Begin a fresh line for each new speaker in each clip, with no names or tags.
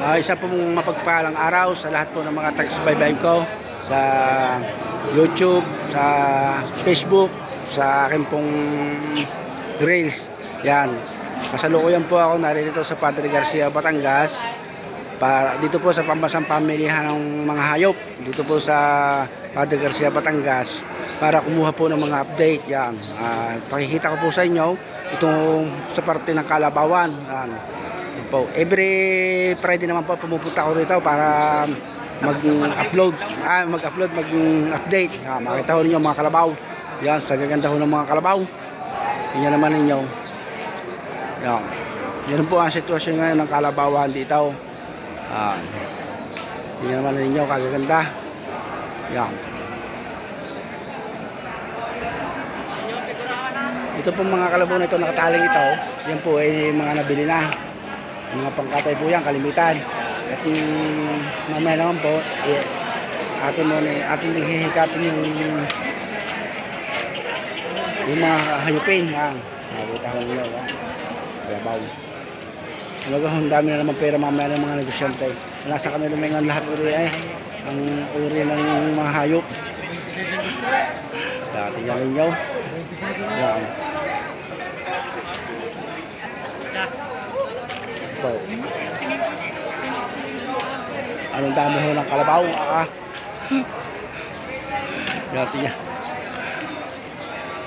Isa pong mapagpalang araw sa lahat po ng mga taga-subaybayan ko sa YouTube, sa Facebook, sa akin pong Reels. Yan. Kasalukuyan po ako narito sa Padre Garcia, Batangas. Dito po sa pambansang pamilihan ng mga hayop. Dito po sa Padre Garcia, Batangas para kumuha po ng mga update. Yan. Pakikita ko po sa inyo itong sa parte ng Kalabawan. Yan. Po. Every Friday naman po pumupunta ako rito para mag-upload, mag-update. Makita ko ninyo mga kalabaw. Yan, sa gaganda ko ng mga kalabaw. Yan naman ninyo. Yan. Yan po ang sitwasyon ngayon ng Kalabawan dito. Yan naman ninyo, kagaganda. Yan. Ito po mga kalabaw na ito, nakataling ito. Yan po ay mga nabili na. Mga pangkatay po yan, kalimitan. At mamaya naman po, atin hihikapin yung mga hayupin. Nakita ko nyo, kalabaw. Ang dami na naman pera mamaya ng mga negosyante. Nasa kanila may lahat uri ang uri ng mga hayop. Tingnan ninyo. Yan. So, anong dami ho ng kalabaw? Grabe niya.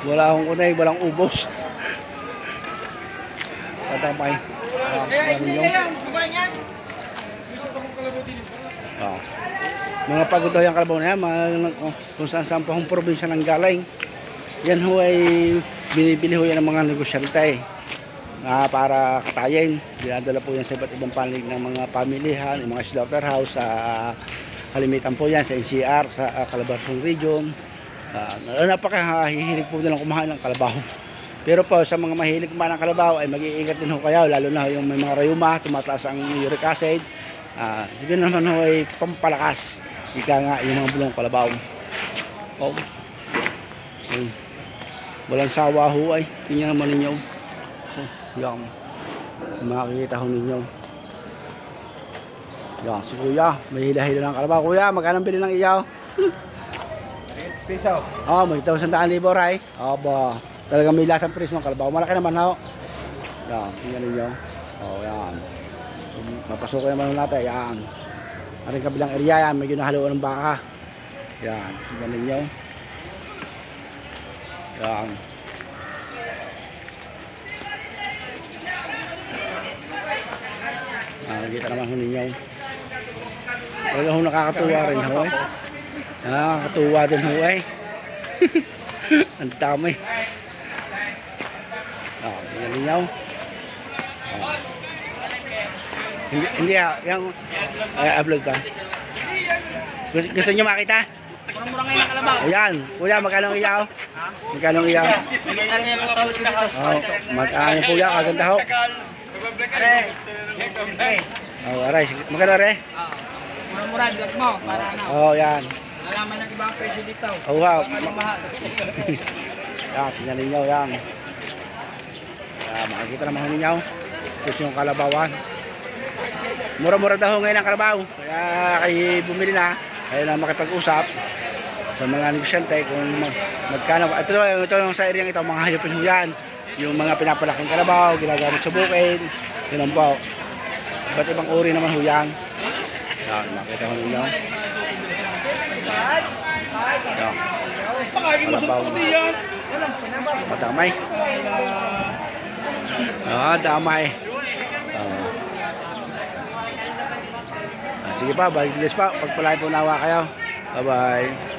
Wala akong unay, walang ubos. Patamay. Mga pagod daw yung kalabaw na yan, kung saan po ang probinsya ng galing. Yan ho ay binibili ho yan ng mga negosyante para katayin. Dinadala po yan sa iba't ibang panig ng mga pamilihan, yung mga slaughterhouse, kalimitan po yan sa NCR, sa Calabarzon region. Napakahihilig po nilang kumain ng kalabaw. Pero po sa mga mahilig kumain ng kalabaw ay mag-iingat din ho kayo, lalo na yung may mga rayuma, tumataas ang uric acid. Yun naman ho ay pampalakas. Ika nga yung mga bulong kalabaw. Walang sawa ho ay. Tingnan naman ninyo. Yan. Makikita ho ninyo. Yan, si kuya. May hila-hila ng kalabaw. Kuya, magkano bili ng iyaw?
Piso.
May 1,100 ray. Aba, talagang may lasang presyo ng kalabaw. Malaki naman ho. Yan, tingnan ninyo. Yan. Mapasukin naman natin. Yan. Aring kabilang area yan. Medyo nahaluan ng baka. Yan, tingnan ninyo. Yan. Nakikita naman ho ninyo. Talaga ho nakakatuwa rin ho eh. Nakakatuwa din ho eh. Ang dami. Tingnan ninyo. Hindi yung upload ka. Gusto nyo makita?
Murang-murang ngayon ang kalabaw.
Ayan. Kuya, magkano ang iyaw? Magkano ang iyaw? Magkano po yan? Kaganda ho. Aray. Magkano are?
Murang-murang vlog mo para ano.
Yan.
Alaman ng ibang presyo dito.
Wow.
Mahal.
Yan, tingnan ninyo yan. Makikita naman ninyo. Ito yung kalabawan. Mura-mura daw ngayon ang kalabaw. Kaya kayo bumili na. Kayo na makipag-usap sa mga negosyante kung magkano. Ito yung sa area ito, mga hayopin ho yan. Yung mga pinapalaking kalabaw, ginagamit sa bukid. Yun po. Ba't ibang uri naman ho yan. Yan, makita ko ninyo. Yan. Kalabaw. Madamay. Damay. Sige pa, balik bilis pa. Pagpalain po nawa kayo. Bye-bye.